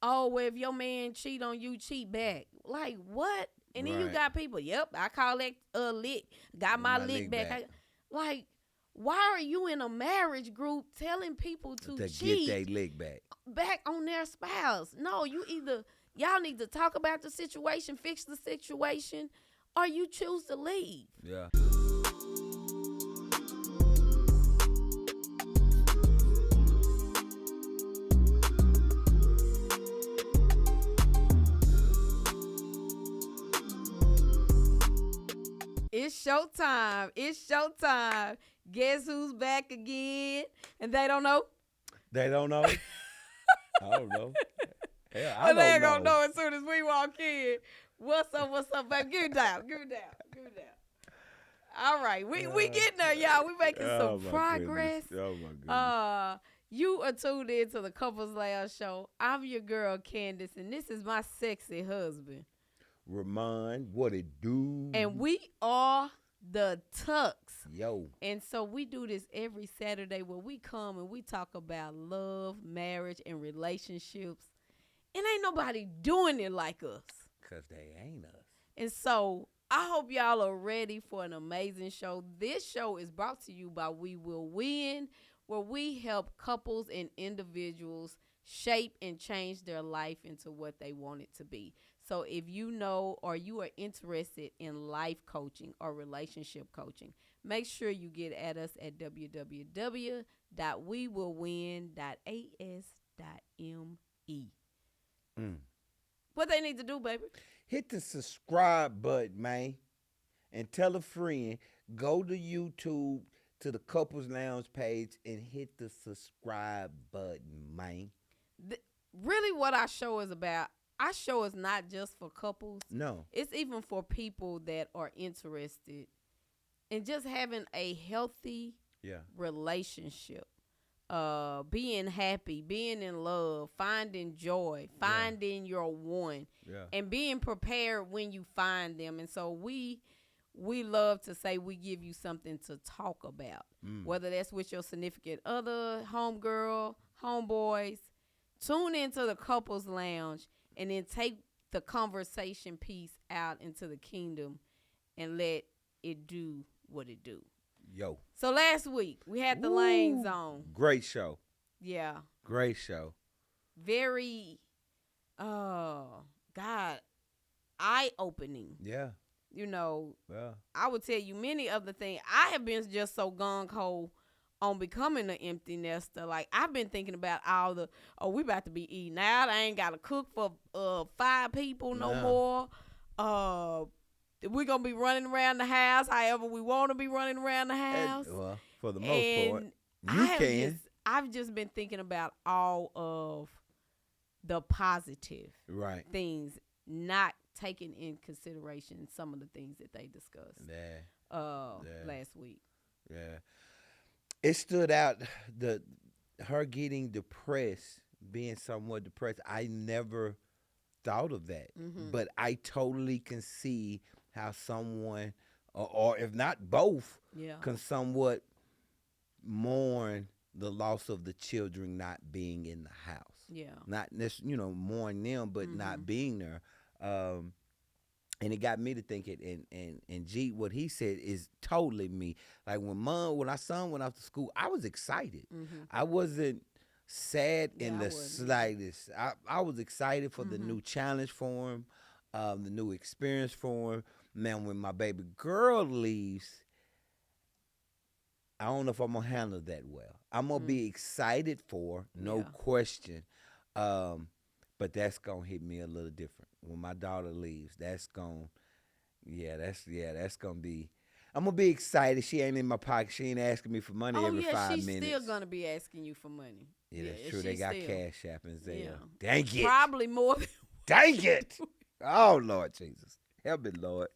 Oh, well, if your man cheat on you, cheat back. Like what? And then you Right. got people. Yep, I call that lick. Got my My lick leg back. back Like, why are you in a marriage group telling people to to get cheat that leg back. back on their spouse? No, you either y'all need to talk about the situation, fix the situation, or you choose to leave. Yeah. It's showtime. It's showtime. Guess who's back again? And they don't know. They don't know. I don't know. Hell, I Well, they don't ain't gonna know. know as soon as we walk in. What's up? What's up, baby? Give it down. Give it down. Give it down. All right, we getting there, y'all. We making Oh some my progress. goodness. Oh my goodness. You are tuned in to the Couples Lounge Show. I'm your girl Candace, and this is my sexy husband. Remon, what it do? And we are the Tucks. Yo. And so we do this every Saturday where we come and we talk about love, marriage, and relationships. And ain't nobody doing it like us. Cause they ain't us. And so I hope y'all are ready for an amazing show. This show is brought to you by We Will Win, where we help couples and individuals shape and change their life into what they want it to be. So if you know or you are interested in life coaching or relationship coaching, make sure you get at us at www.wewillwin.as.me. Mm. What they need to do, baby? Hit the subscribe button, man. And tell a friend. Go to YouTube to the Couples Lounge page and hit the subscribe button, man. Really what our show is about, our show is not just for couples. No. It's even for people that are interested in just having a healthy relationship. Being happy, being in love, finding joy, finding your one, and being prepared when you find them. And so we love to say we give you something to talk about, whether that's with your significant other, homegirl, homeboys. Tune into the Couples Lounge and then take the conversation piece out into the kingdom and let it do what it do. Yo. So last week we had the Lanes on. Great show. Yeah. Great show. Very God, eye-opening. Yeah. You know, Yeah. I would tell you many of the things. I have been just so gung-ho on becoming an empty nester. Like, I've been thinking about all the, we about to be eating out. I ain't got to cook for 5 people no more. We're going to be running around the house however we want to be running around the house. Well, for the most part, I've just been thinking about all of the positive things, not taking in consideration some of the things that they discussed last week. Yeah. It stood out, her getting depressed, being somewhat depressed. I never thought of that. But I totally can see how someone, or if not both, can somewhat mourn the loss of the children not being in the house. Yeah. Not necessarily, mourn them, but not being there. And it got me to thinking, and G, what he said is totally me. Like when our son went off to school, I was excited. I wasn't sad in the slightest. I was excited for the new challenge for him, the new experience for him. Man, when my baby girl leaves, I don't know if I'm gonna handle that well. I'm gonna be excited for, no question. But that's gonna hit me a little different when my daughter leaves. That's gonna be. I'm gonna be excited. She ain't in my pocket. She ain't asking me for money every 5 minutes. She's still gonna be asking you for money. Yeah, that's true. They got cash appings there. Yeah. Dang it. Probably more than. Dang it. Oh Lord Jesus, help me, Lord.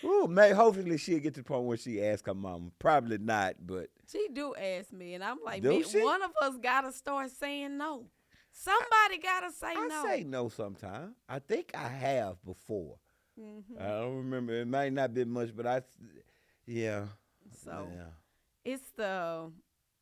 Ooh, man, hopefully she'll get to the point where she asks her mama. Probably not, but she do ask me, and I'm like, she? One of us gotta start saying no. Somebody gotta say no. I say no sometimes. I think I have before. I don't remember. It might not be much, but So it's I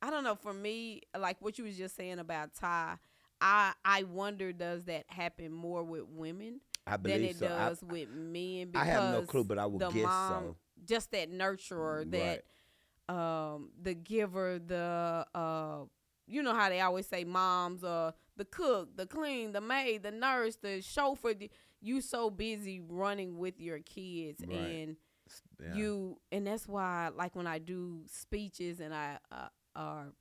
don't know. For me, like what you was just saying about Ty, I wonder, does that happen more with women than it so. does with men? I Because have no clue, but I would the guess mom, so. just that nurturer, Right. that the giver, the you know how they always say moms, the cook, the clean, the maid, the nurse, the chauffeur. You so busy running with your kids, Right. and Yeah. and that's why, like, when I do speeches and I'm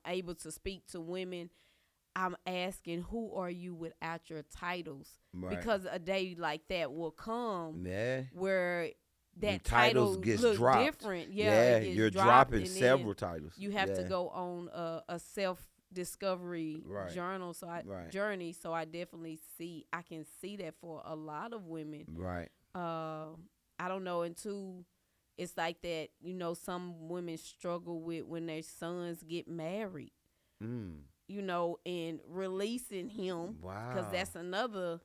able to speak to women, I'm asking, who are you without your titles? Right. Because a day like that will come, Yeah. where that titles title gets look dropped. different. Yeah, it gets you're dropped, dropping and several then titles. you have to go on a self-discovery Right. journal. Right. Journey. So I definitely I can see that for a lot of women. Right. I don't know. And two, it's like that. You know, some women struggle with when their sons get married. You know, and releasing him. Wow. Because that's another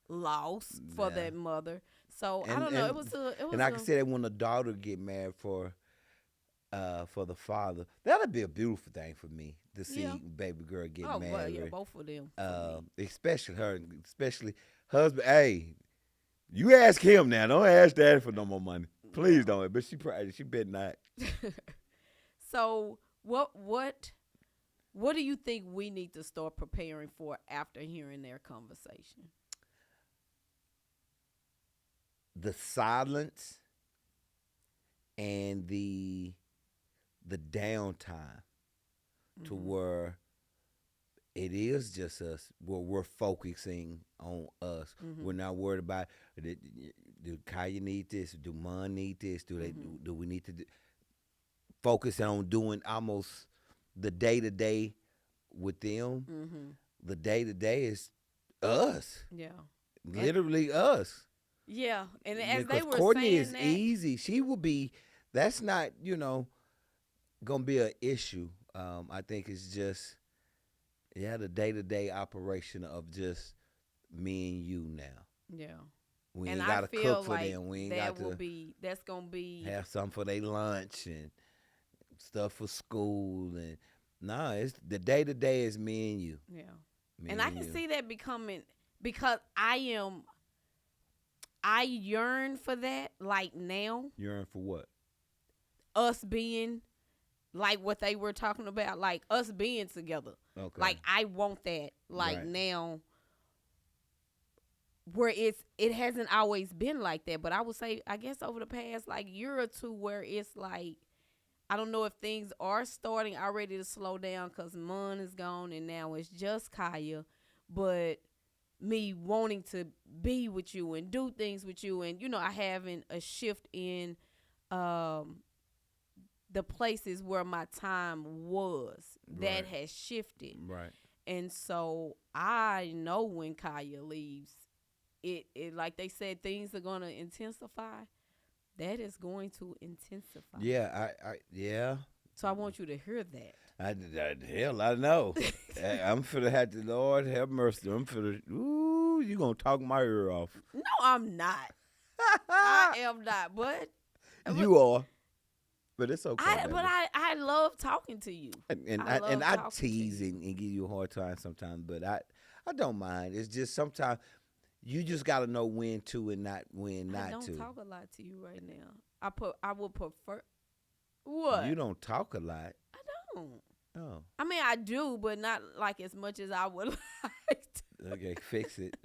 loss for that mother. So And, I don't know. And I can say that when a daughter get married for the father, that'll be a beautiful thing for me to see baby girl get married. Well, yeah, both of them. Especially her, especially husband. Hey, you ask him now. Don't ask daddy for no more money. Please don't. But she better not. So what do you think we need to start preparing for after hearing their conversation? The silence and the downtime to where it is just us, where we're focusing on us. We're not worried about, do Kaya need this? Do Mom need this? Do we need to focus on doing almost the day-to-day with them? The day-to-day is us. Yeah. Literally us. Yeah. And as they were Courtney saying is that, easy. She will be, that's not, going to be an issue. I think it's just, the day-to-day operation of just me and you now. Yeah. We ain't got to cook for them. We ain't got to that's going to be have something for their lunch and stuff for school. And it's the day-to-day is me and you. Yeah. And I can see that becoming, because I yearn for that, like now. Yearn for what? Us being like what they were talking about, like us being together. Okay. Like, I want that, like, right. now, where it hasn't always been like that. But I would say, I guess over the past like year or two, where it's like, I don't know if things are starting already to slow down because Mon is gone and now it's just Kaya, but me wanting to be with you and do things with you, and I having a shift in the places where my time was. That has shifted. Right. And so I know when Kaya leaves, it like they said, things are going to intensify. That is going to intensify. Yeah, yeah. So I want you to hear that. I know. I'm finna have to, Lord have mercy. I'm finna, you gonna talk my ear off. No, I'm not. I am not, but you are. But it's okay. I love talking to you. And I tease and give you a hard time sometimes, but I don't mind. It's just sometimes you just gotta know when to and when not to. I don't talk a lot to you right now. I would prefer. What? You don't talk a lot. I don't. Oh. I mean, I do, but not like as much as I would like to. Okay, fix it.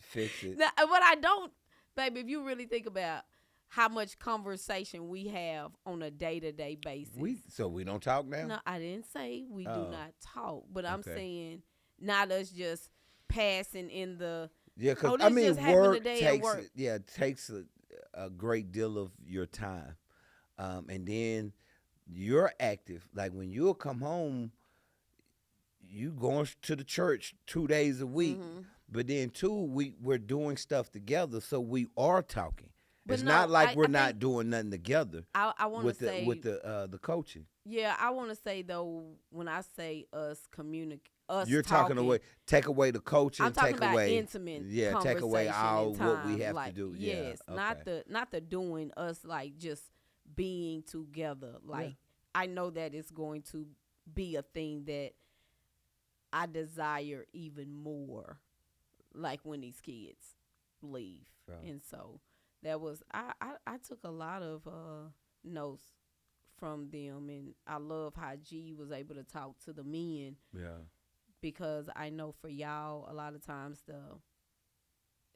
Now, but I don't, baby, if you really think about how much conversation we have on a day-to-day basis. So we don't talk now? No, I didn't say we do not talk, but I'm saying not us just passing in the. Yeah, because work takes a great deal of your time, and then you're active. Like when you'll come home, you going to the church 2 days a week, but then we're doing stuff together, so we are talking. But it's not like we're not doing nothing together. I want to say with the coaching. Yeah, I want to say though, when I say us communicate. You're talking away. Take away the coaching. I'm talking take about away intimate. Yeah, take away all what we have like, to do. Yes, yeah, okay. not the doing, us like just being together. Like I know that it's going to be a thing that I desire even more, like when these kids leave. Right. And so that was I took a lot of notes from them, and I love how G was able to talk to the men. Yeah. Because I know for y'all, a lot of times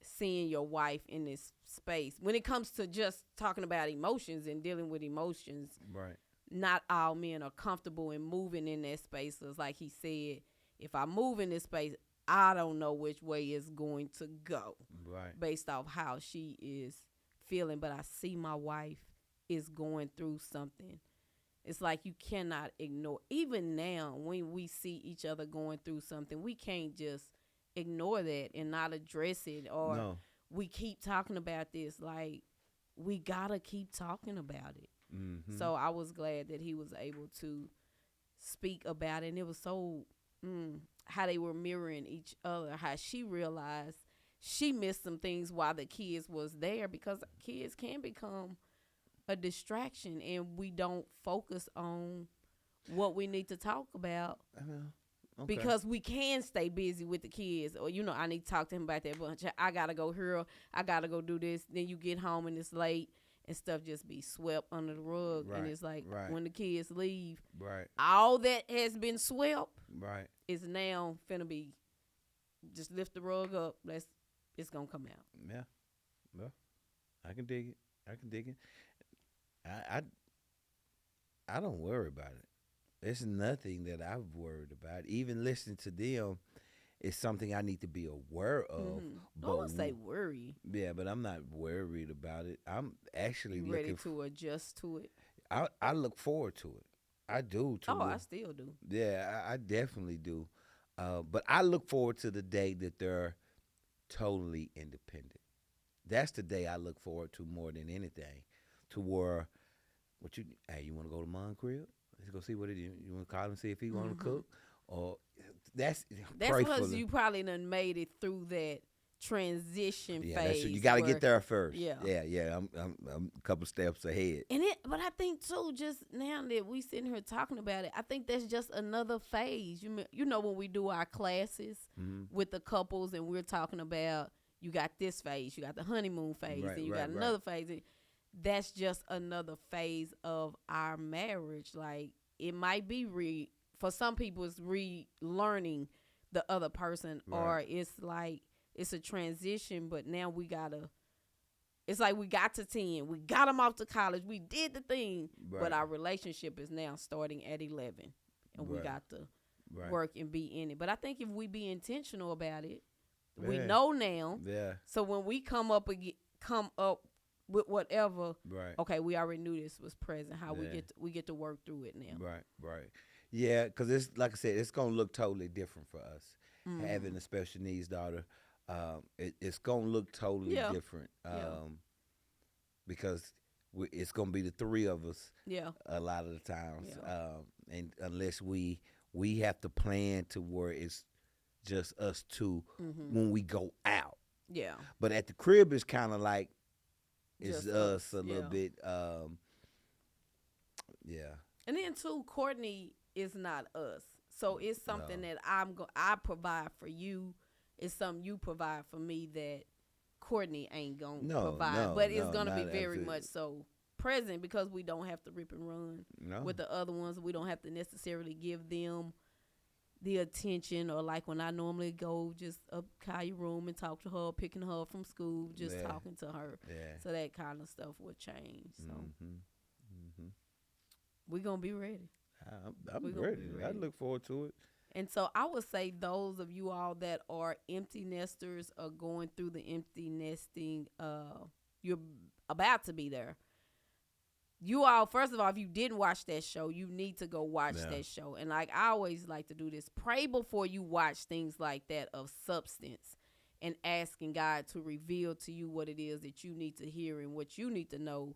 seeing your wife in this space, when it comes to just talking about emotions and dealing with emotions, right? Not all men are comfortable in moving in that space. So it's like he said, if I move in this space, I don't know which way it's going to go, right? Based off how she is feeling. But I see my wife is going through something. It's like you cannot ignore. Even now, when we see each other going through something, we can't just ignore that and not address it. Or we keep talking about this. Like, we got to keep talking about it. Mm-hmm. So I was glad that he was able to speak about it. And it was so how they were mirroring each other, how she realized she missed some things while the kids was there, because kids can become a distraction and we don't focus on what we need to talk about. Okay. Because we can stay busy with the kids, or I need to talk to him about that bunch. I gotta go here, I gotta go do this. Then you get home and it's late and stuff just be swept under the rug. Right. And it's like when the kids leave, all that has been swept is now finna be just lift the rug up. It's gonna come out. Yeah. Well, I can dig it. I don't worry about it. There's nothing that I've worried about. Even listening to them is something I need to be aware of. Mm-hmm. Don't say worry. Yeah, but I'm not worried about it. I'm actually ready to adjust to it. I look forward to it. I do. I still do. Yeah, I definitely do. But I look forward to the day that they're totally independent. That's the day I look forward to more than anything. To where, you want to go to Mom's crib? Let's go see what it is. You want to call him, see if he want to cook? Or that's because you probably done made it through that transition phase. You got to get there first. Yeah. I'm a couple steps ahead. But I think too, just now that we sitting here talking about it, I think that's just another phase. You know when we do our classes with the couples and we're talking about, you got this phase, you got the honeymoon phase, and you got another phase. That's just another phase of our marriage. Like, it might be for some people it's relearning the other person, or it's like it's a transition, but now it's like we got to 10, we got them off to college, we did the thing, but our relationship is now starting at 11, and we got to work and be in it. But I think if we be intentional about it, we know now. Yeah. So when we come up with whatever, okay, we already knew this was present. How we get to work through it now. Right. Yeah, because it's like I said, it's gonna look totally different for us having a special needs daughter. It's gonna look totally different because it's gonna be the three of us. Yeah. A lot of the times, and unless we have to plan to where it's just us two when we go out. Yeah. But at the crib, it's kind of like. It's just us a little bit, yeah. And then too, Courtney is not us, so it's something that I provide for you. It's something you provide for me that Courtney ain't gonna provide, but it's gonna be very much so present because we don't have to rip and run with the other ones. We don't have to necessarily give them the attention, or like when I normally go just up Kaya's room and talk to her, picking her up from school, just talking to her. Yeah. So that kind of stuff will change. So we're going to be ready. I'm ready. I look forward to it. And so I would say those of you all that are empty nesters or going through the empty nesting, you're about to be there. You all, first of all, if you didn't watch that show, you need to go watch that show. And like I always like to do this, pray before you watch things like that of substance, and asking God to reveal to you what it is that you need to hear and what you need to know,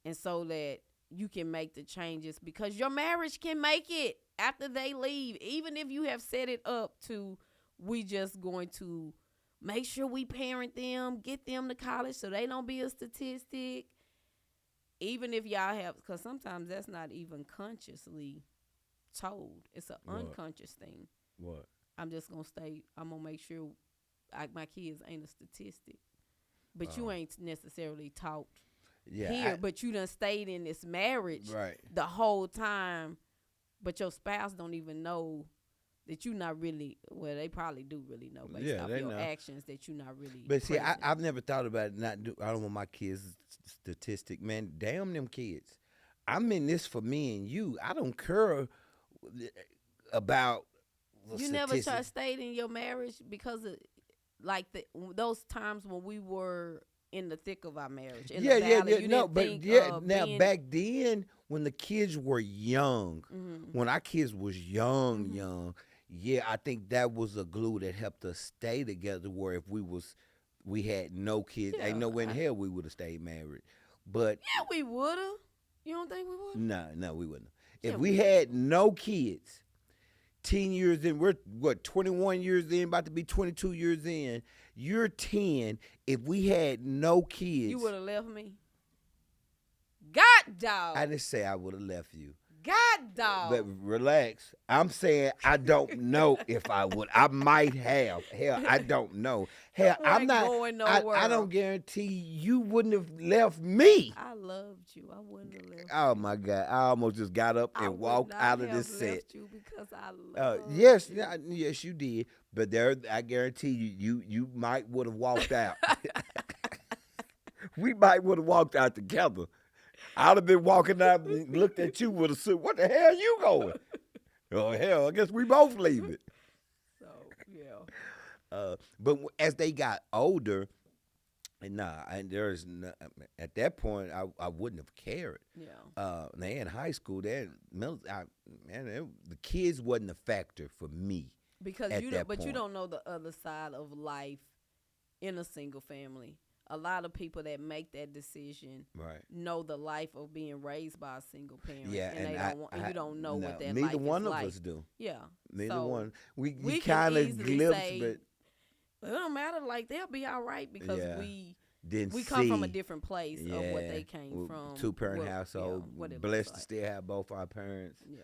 and so that you can make the changes, because your marriage can make it after they leave. Even if you have set it up to, we just going to make sure we parent them, get them to college so they don't be a statistic. Even if y'all have, because sometimes that's not even consciously told. It's an unconscious thing. What? I'm just gonna stay. I'm gonna make sure my kids ain't a statistic. But you ain't necessarily taught here. But you done stayed in this marriage the whole time. But your spouse don't even know that you not really. Well, they probably do really know based off your actions that you not really. But see, I've never thought about it. I don't want my kids statistic, man. Damn them kids. I'm in this for me and you. I don't care about. You never stayed in your marriage because of like those times when we were in the thick of our marriage. Back then when the kids were young, when our kids was young, I think that was a glue that helped us stay together. Where if we had no kids, ain't no way in hell we would have stayed married. But yeah, we would have. You don't think we would? No, we wouldn't. If we had no kids. 10 years in, we're 21 years in, about to be 22 years in. You're 10. If we had no kids, you would have left me. God dog. I didn't say I would have left you. God dog. But relax. I'm saying I don't know if I would. I might have. Hell, I don't know. Hell, I'm not going nowhere. I don't guarantee you wouldn't have left me. I loved you. I wouldn't have left Oh my God. I almost just got up and walked out of this set. Left you because I loved yes, you did. But I guarantee you might would have walked out. We might would have walked out together. I'd have been walking out and looked at you with a suit. What the hell you going? Oh, hell, I guess we both leave it. So, yeah. But as they got older, at that point, I wouldn't have cared. Yeah. They in high school, the kids wasn't a factor for me. Because you don't know the other side of life in a single family. A lot of people that make that decision know the life of being raised by a single parent. Yeah, and you don't know what that life is like. Neither one of us do. Yeah. Neither one. We kind of glimpse, but it don't matter. Like, they'll be all right because we we come from a different place of what they came from. 2-parent household. Yeah, blessed to still have both our parents. Yeah.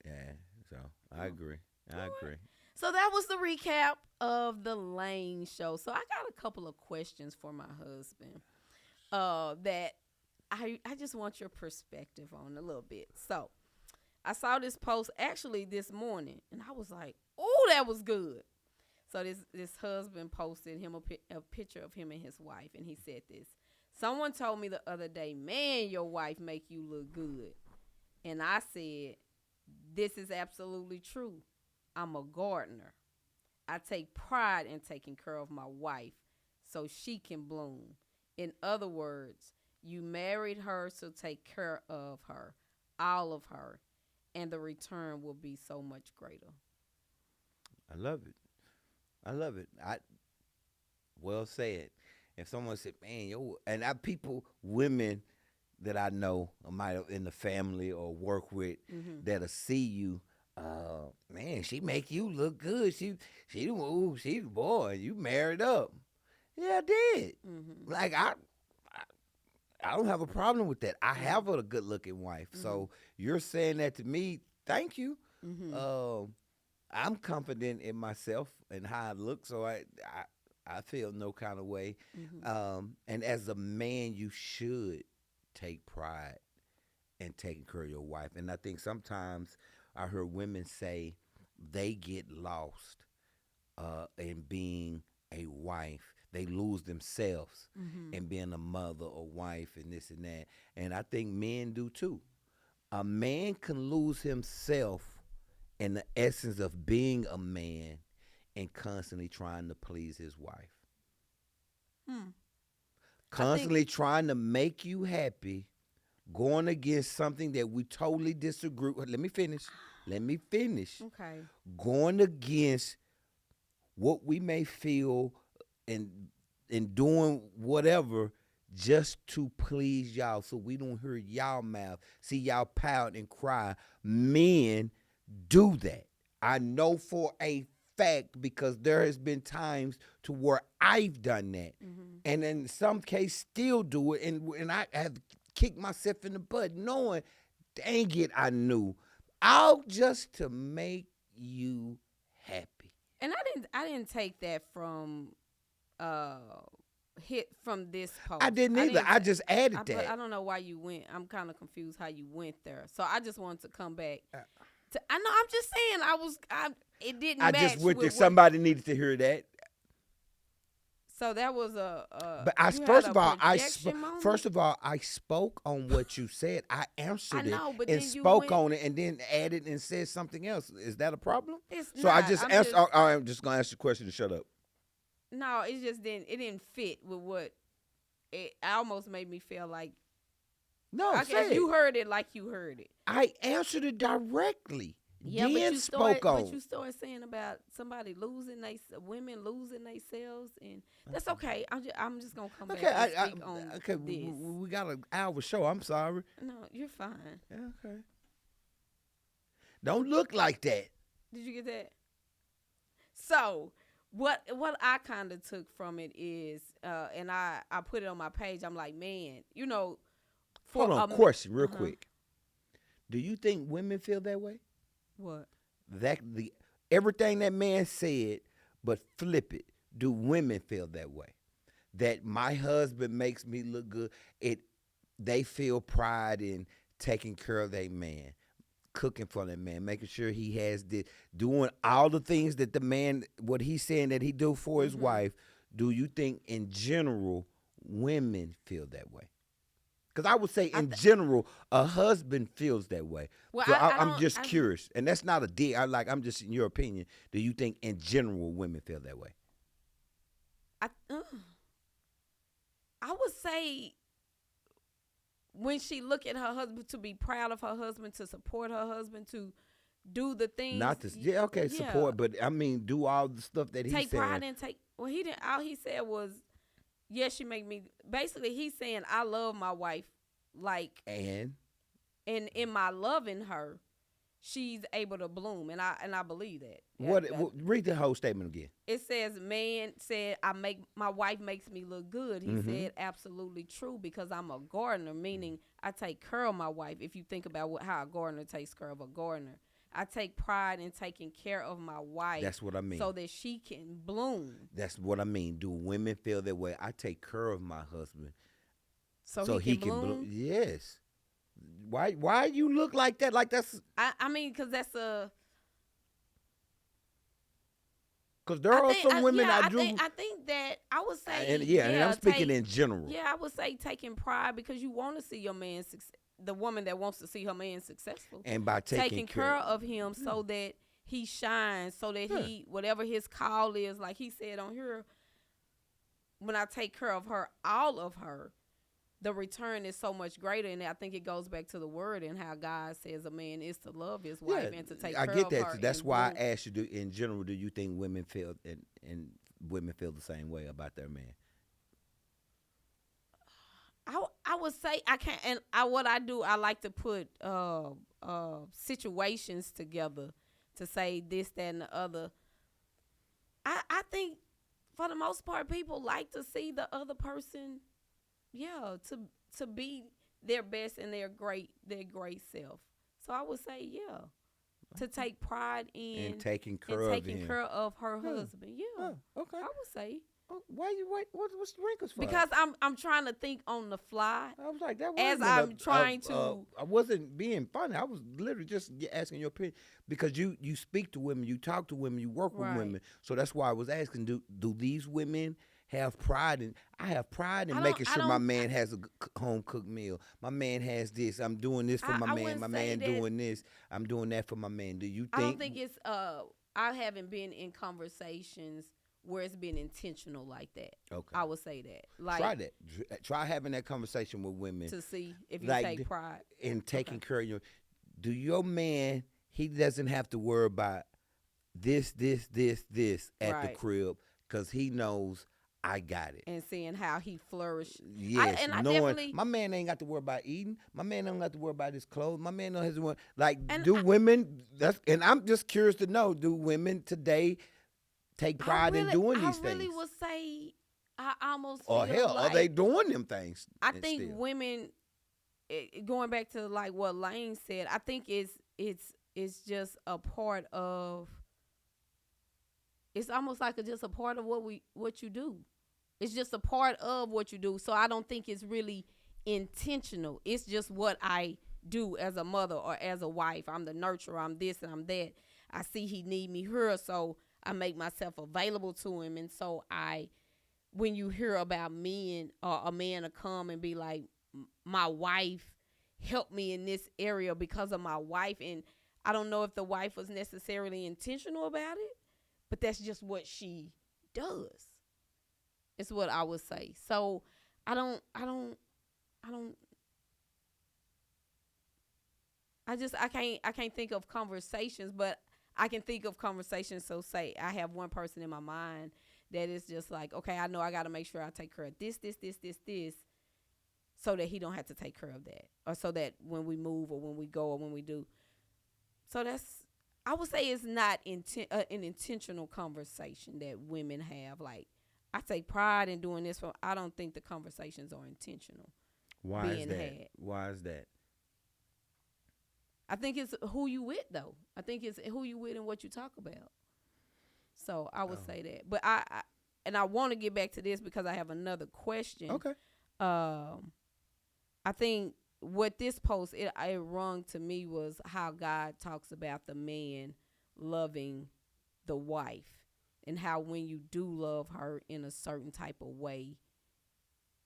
Yeah. So I agree. I agree. So that was the recap of the Lane Show. So I got a couple of questions for my husband that I just want your perspective on a little bit. So I saw this post actually this morning, and I was like, oh, that was good. So this husband posted him a picture of him and his wife, and he said this. Someone told me the other day, man, your wife make you look good. And I said, this is absolutely true. I'm a gardener. I take pride in taking care of my wife so she can bloom. In other words, you married her to take care of her, all of her, and the return will be so much greater. I love it. Well said. If someone said, man, women that I know might have in the family or work with that'll see you, man, she make you look good. She's boy, you married up. Yeah, I did. Like I don't have a problem with that. I have a good looking wife. So you're saying that to me, thank you. I'm confident in myself and how I look, so I feel no kind of way. And as a man, you should take pride in taking care of your wife. And I think sometimes I heard women say they get lost in being a wife. They lose themselves in being a mother or wife and this and that. And I think men do too. A man can lose himself in the essence of being a man and constantly trying to please his wife. Constantly trying to make you happy, going against something that we totally disagree with. Let me finish. Okay. Going against what we may feel and doing whatever just to please y'all so we don't hear y'all mouth, see y'all pout and cry. Men do that. I know for a fact because there has been times to where I've done that. And in some case still do it. And I have kicked myself in the butt knowing, dang it, I knew. All just to make you happy. And I didn't take that from this post. I didn't either. I just added that. But I don't know why you went. I'm kind of confused how you went there. So I just wanted to come back. I know. I'm just saying. It didn't. I match just went with there. Somebody needed to hear that. So that was But first of all, I spoke on what you said. I answered it and spoke on it, and then added and said something else. Is that a problem? It's so not. I just answered. I'm just gonna ask you a question to shut up. No, it just didn't. It didn't fit with what. It almost made me feel like. No, I guess you heard it like you heard it. I answered it directly. Yeah, but you started saying about women losing themselves, and that's okay. I'm just gonna come back and speak on this. We got an hour show. I'm sorry. No, you're fine. Yeah, okay. Don't look like that. Did you get that? So what I kind of took from it is, and I put it on my page. I'm like, man, Hold on, question real quick. Do you think women feel that way? What? Everything that man said, but flip it. Do women feel that way? That my husband makes me look good. They feel pride in taking care of their man, cooking for that man, making sure he has this, doing all the things that the man, what he's saying that he do for his wife. Do you think in general women feel that way? Because I would say in general, a husband feels that way. Well, so I'm just curious. And that's not a dig. I'm just in your opinion. Do you think in general women feel that way? I would say when she look at her husband, to be proud of her husband, to support her husband, to do the things. Support. But I mean, do all the stuff that he said. Take pride and well, he didn't. All he said was, yes, she make me. Basically, he's saying I love my wife, and in my loving her, she's able to bloom, and I believe that. Read the whole statement again. It says, man said my wife makes me look good. He said absolutely true, because I'm a gardener, meaning I take care of my wife. If you think about how a gardener takes care of a gardener. I take pride in taking care of my wife. That's what I mean. So that she can bloom. That's what I mean. Do women feel that way? I take care of my husband. So he can bloom? Yes. Why you look like that? Like that's... I mean, because that's a... Because there are some women I think that I would say... And I'm speaking in general. Yeah, I would say taking pride, because you want to see your man success. The woman that wants to see her man successful, and by taking care of him, so that he shines, so that he, whatever his call is, like he said on here, when I take care of her, all of her, the return is so much greater. And I think it goes back to the word and how God says a man is to love his wife and to take care of her. I get that. That's why I asked you, in general, do you think women feel and women feel the same way about their man? I would say I can't, and what I do, I like to put situations together to say this, that, and the other. I think for the most part, people like to see the other person, to be their best and their great self. So I would say, to take pride in and taking care of her husband. Yeah, okay. I would say. What's the wrinkles for? Because I'm trying to think on the fly. I was like, that as I'm trying to. I wasn't being funny. I was literally just asking your opinion, because you speak to women, you talk to women, you work with women. So that's why I was asking, do these women have pride in? I have pride in making sure my man has a home cooked meal. My man has this. I'm doing this for my man. My man doing this. I'm doing that for my man. Do you think? I don't think it's. I haven't been in conversations where it's been intentional like that. Okay. I would say that. Like, try that. Try having that conversation with women. To see if you take pride. In taking care of do your man, he doesn't have to worry about this at the crib, because he knows I got it. And seeing how he flourished. Yes. My man ain't got to worry about eating. My man don't have to worry about his clothes. My man don't have to worry. Women, and I'm just curious to know, do women today take pride in doing these things? I really would say I almost or feel hell, like, are they doing them things? I think women, going back to like what Lane said, I think it's just a part of it's almost like just a part of what you do. It's just a part of what you do. So I don't think it's really intentional. It's just what I do as a mother or as a wife. I'm the nurturer. I'm this and I'm that. I see he need me here, so I make myself available to him. And so when you hear about men or a man to come and be like, my wife helped me in this area because of my wife, and I don't know if the wife was necessarily intentional about it, but that's just what she does. It's what I would say. So I can't think of conversations, but I can think of conversations. So say I have one person in my mind that is just like, okay, I know I got to make sure I take care of this, so that he don't have to take care of that, or so that when we move or when we go or when we do. So I would say it's not an intentional conversation that women have. Like, I take pride in doing this. I don't think the conversations are intentional. Why is that? Why is that? I think it's who you with, though. I think it's who you with and what you talk about. So I would say that. But I want to get back to this because I have another question. Okay. I think what this post it rung to me was how God talks about the man loving the wife, and how when you do love her in a certain type of way,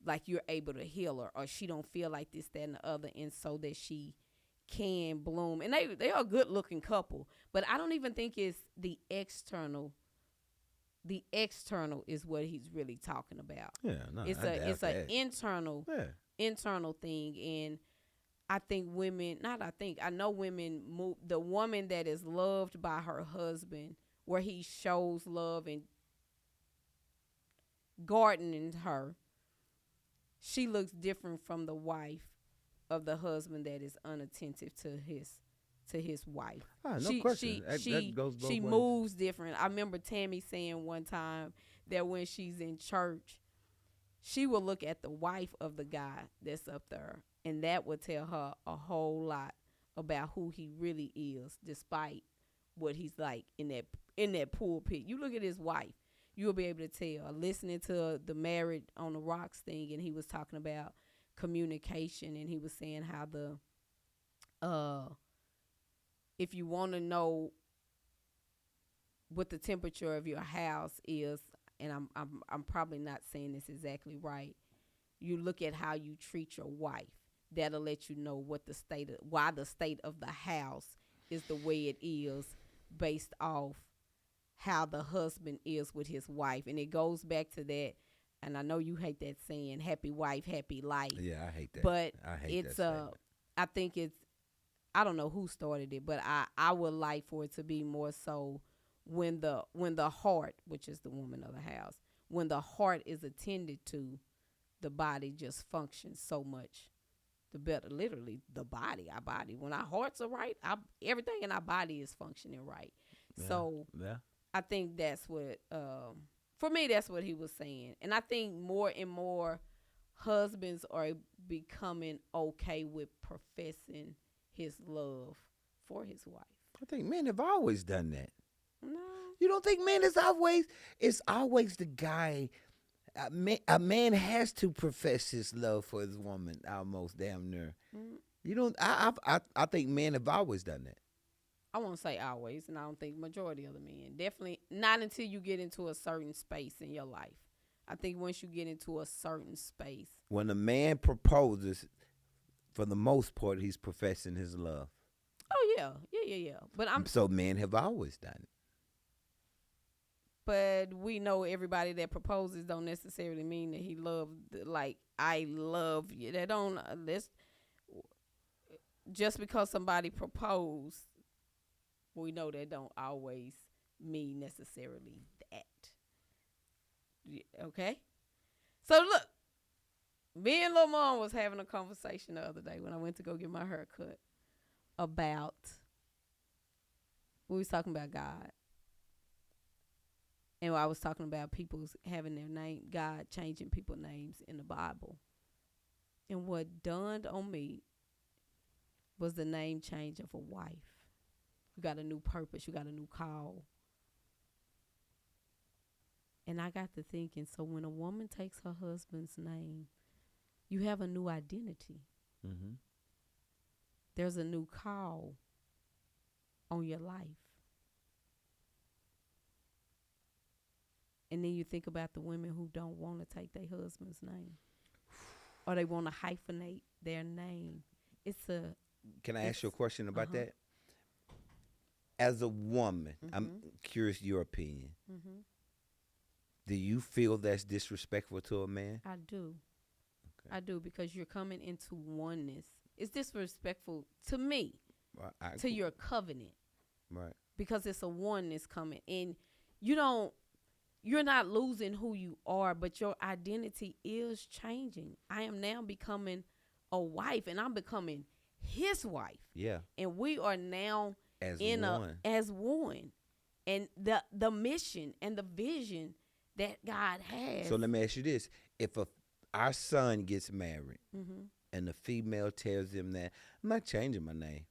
like you're able to heal her, or she don't feel like this, that, and the other, and so that she can bloom. And they are a good looking couple, but I don't even think it's the external. The external is what he's really talking about. Yeah, no, it's an internal thing. And I think I know women move. The woman that is loved by her husband, where he shows love and gardening her, she looks different from the wife of the husband that is unattentive to his wife. No question. That goes both she ways. Moves different. I remember Tammy saying one time that when she's in church, she will look at the wife of the guy that's up there, and that would tell her a whole lot about who he really is, despite what he's like in that pulpit. You look at his wife, you'll be able to tell. Listening to the Married on the Rocks thing, and he was talking about communication, and he was saying how if you want to know what the temperature of your house is, and I'm probably not saying this exactly right, you look at how you treat your wife. That'll let you know why the state of the house is the way it is, based off how the husband is with his wife. And it goes back to that, and I know you hate that saying, happy wife, happy life. Yeah, I hate that. But I hate that I think I don't know who started it, but I would like for it to be more so when the heart, which is the woman of the house, when the heart is attended to, the body just functions so much the better. Literally, our body. When our hearts are right, everything in our body is functioning right. Yeah. So yeah. I think that's what, for me, that's what he was saying. And I think more and more husbands are becoming okay with professing his love for his wife. I think men have always done that. No. You don't think men it's always the guy. A man has to profess his love for his woman almost damn near. You don't. I think men have always done that. I won't say always, and I don't think majority of the men. Definitely not until you get into a certain space in your life. I think once you get into a certain space. When a man proposes, for the most part, he's professing his love. Oh yeah. But so men have always done it. But we know everybody that proposes don't necessarily mean that he loved, like, I love you. That don't, just because somebody proposed, we know that don't always mean necessarily that. Okay? So look, me and Lil Mom was having a conversation the other day when I went to go get my hair cut about, we was talking about God. And I was talking about people's having their name, God changing people's names in the Bible. And what dawned on me was the name change of a wife. You got a new purpose. You got a new call. And I got to thinking, so when a woman takes her husband's name, you have a new identity. Mm-hmm. There's a new call on your life. And then you think about the women who don't want to take their husband's name, or they want to hyphenate their name. Can I ask you a question about that? As a woman, I'm curious your opinion. Mm-hmm. Do you feel that's disrespectful to a man? I do. Okay. I do, because you're coming into oneness. It's disrespectful to me, to your covenant. Right. Because it's a oneness coming. And you're not losing who you are, but your identity is changing. I am now becoming a wife, and I'm becoming his wife. Yeah. And we are now as one. And the mission and the vision that God has. So let me ask you this. If our son gets married and the female tells him that, I'm not changing my name.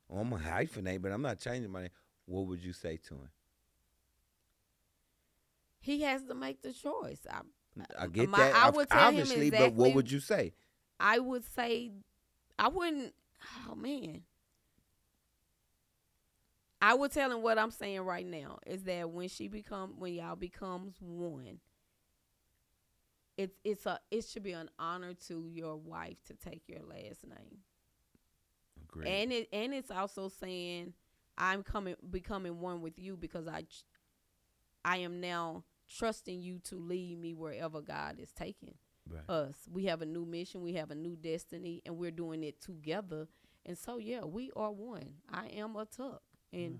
Or I'm a hyphenate, but I'm not changing my name. What would you say to him? He has to make the choice. I get that. I would tell him exactly, but what would you say? I would say, I wouldn't, oh man. I would tell him what I'm saying right now is that when y'all becomes one, it should be an honor to your wife to take your last name. Agreed. And it's also saying I'm becoming one with you because I am now trusting you to lead me wherever God is taking us. We have a new mission, we have a new destiny, and we're doing it together. And so we are one. I am a Tuck. And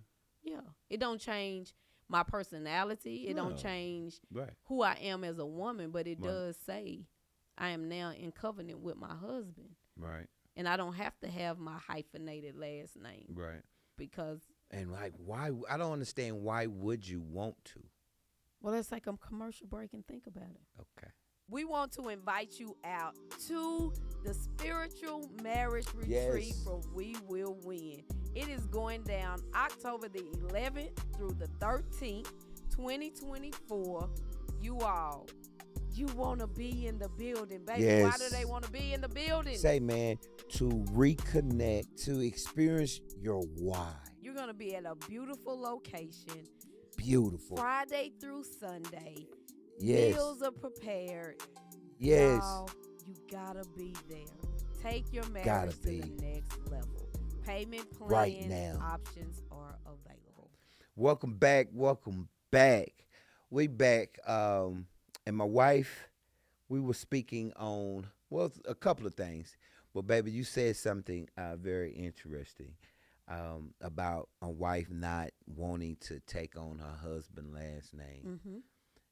it don't change my personality. It don't change who I am as a woman, but it does say I am now in covenant with my husband. Right. And I don't have to have my hyphenated last name. Right. Because. And why? I don't understand. Why would you want to? Well, let's take a commercial break and think about it. Okay. We want to invite you out to the spiritual marriage retreat for We Will Win. It is going down October the 11th through the 13th, 2024. You want to be in the building, baby. Yes. Why do they want to be in the building? Say, man, to reconnect, to experience your why. You're going to be at a beautiful location. Beautiful. Friday through Sunday. Yes. Meals are prepared. Yes. Y'all, you gotta be there. Take your marriage to the next level. Payment plan right now. Options are available. Welcome back. We back. And my wife, we were speaking on, a couple of things. But baby, you said something very interesting. About a wife not wanting to take on her husband's last name. Mm-hmm.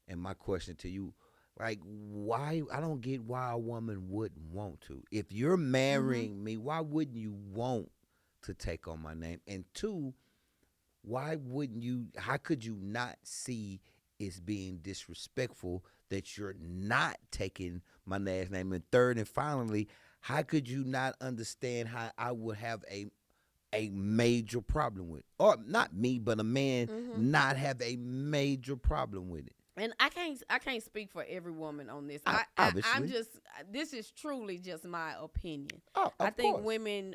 And my question to you, why? I don't get why a woman wouldn't want to. If you're marrying me, why wouldn't you want to take on my name? And two, why wouldn't you? How could you not see it's being disrespectful that you're not taking my last name? And third and finally, how could you not understand how I would have a major problem with it? Or not me, but a man not have a major problem with it. And I can't speak for every woman on this. This is truly just my opinion. I think women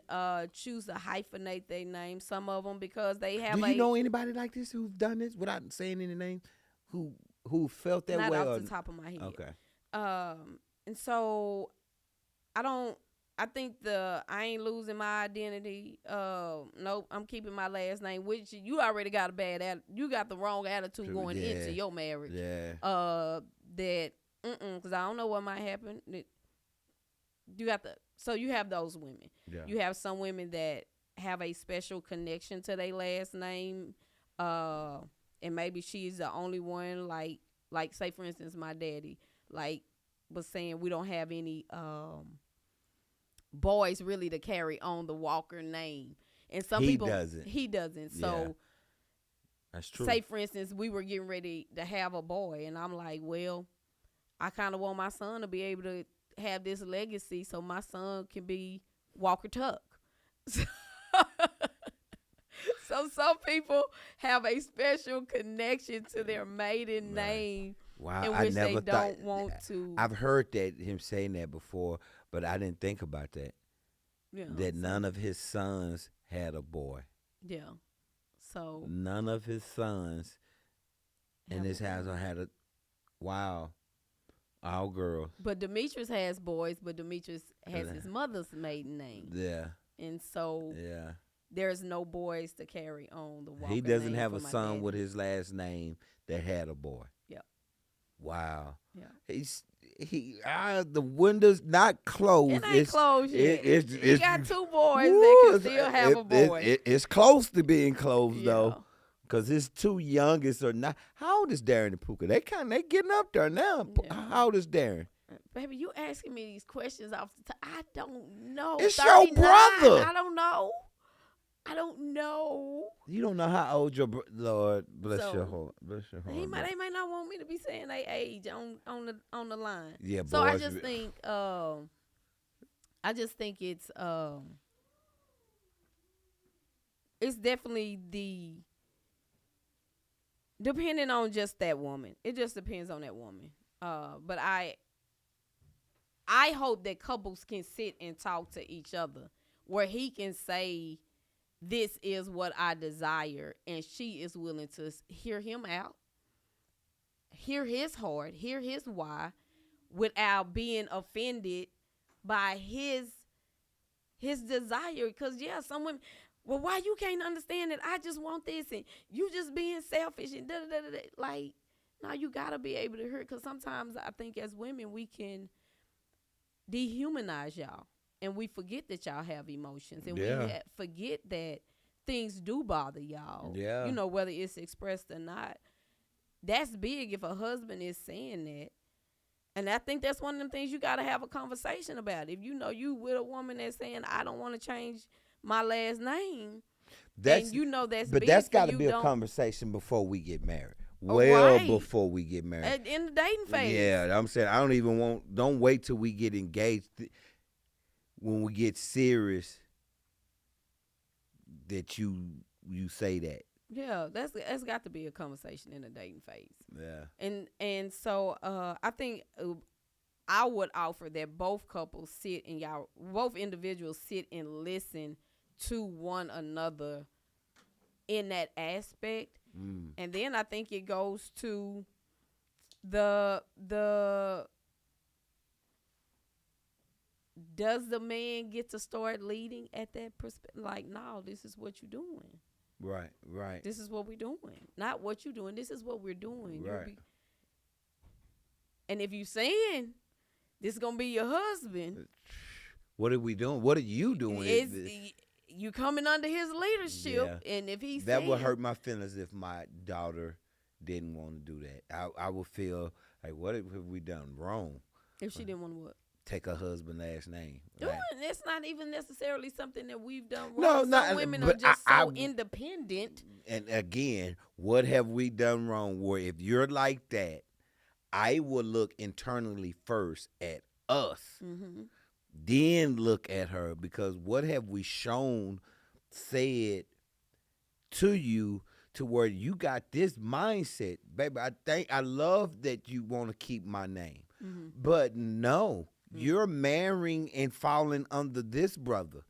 choose to hyphenate their name, some of them, because they have. Do you know anybody like this who've done this without saying any names? Who felt that way? Not off the top of my head. Okay. And so I think I ain't losing my identity. Nope, I'm keeping my last name, which you already got you got the wrong attitude going into your marriage. Yeah. Because I don't know what might happen. So you have those women. Yeah. You have some women that have a special connection to their last name. And maybe she's the only one, like say for instance, my daddy, was saying we don't have any, boys really to carry on the Walker name, and some people he doesn't. So that's true. Say for instance, we were getting ready to have a boy, and I'm like, well, I kind of want my son to be able to have this legacy, so my son can be Walker Tuck. So some people have a special connection to their maiden name Wow, in I which they never thought. don't want to. I've heard that him saying that before, but I didn't think about that. You know, That so, none of his sons had a boy. yeah. So None of his sons in his household had a. Wow, all girls. But Demetrius has boys, but Demetrius has his mother's maiden name. Yeah. And so Yeah. there's no boys to carry on the Walker He doesn't name have for a my son daddy. with his last name that had a boy. Yeah. Wow. Yeah. The window's not closed. It ain't closed yet. He got 2 boys woo, that can still have a boy. It's close to being closed Yeah. though. Cause his 2 youngest are not. How old is Darren and Puka? They getting up there now. Yeah. How old is Darren? Baby, you asking me these questions off the top. I don't know. It's 39, your brother. I don't know. I don't know. You don't know how old your Lord bless So, your heart. Bless your heart. They might not want me to be saying their age on the line. Yeah, so boys, I just think it's definitely depending on just that woman. It just depends on that woman. But I hope that couples can sit and talk to each other where he can say, this is what I desire, and she is willing to hear him out, hear his heart, hear his why, without being offended by his desire. Because, yeah, some women, well, why you can't understand it? I just want this, and you just being selfish, and da-da-da-da-da. Like, no, you got to be able to hear it, because sometimes I think as women we can dehumanize y'all. And we forget that y'all have emotions. And we forget that things do bother y'all. Yeah. You know, whether it's expressed or not. That's big if a husband is saying that. And I think that's one of them things you got to have a conversation about. If you know you with a woman that's saying, I don't want to change my last name, then you know that's but big. But that's got to be a conversation before we get married. Before we get married. In the dating phase. Yeah, I'm saying don't wait till we get engaged. When we get serious, that you say that. Yeah, that's got to be a conversation in the dating phase. Yeah. And so I think I would offer that both individuals sit and listen to one another in that aspect. And then I think it goes to the does the man get to start leading at that perspective? Like, no, this is what you're doing. Right. This is what we're doing. Not what you're doing. This is what we're doing. Right. And if you saying this is going to be your husband. What are we doing? What are you doing? You coming under his leadership. Yeah. And if he's that would hurt my feelings if my daughter didn't want to do that. I would feel like, what have we done wrong? If she didn't want to what? Take her husband's last name. Right? It's not even necessarily something that we've done wrong. Some women are just independent. And again, what have we done wrong? Where if you're like that, I will look internally first at us, then look at her, because what have we said to you to where you got this mindset, baby? I love that you want to keep my name, but no. You're marrying and falling under this brother.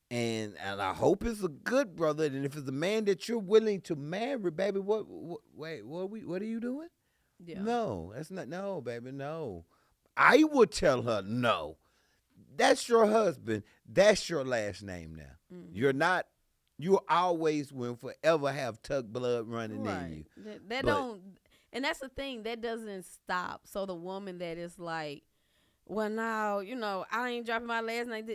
And I hope it's a good brother. And if it's a man that you're willing to marry, baby, what are you doing? Yeah. No, that's not, no, baby, no. I would tell her, no. That's your husband. That's your last name now. You always will forever have Tuck blood running in you. And that's the thing, that doesn't stop. So the woman that is like, well, now, I ain't dropping my last name.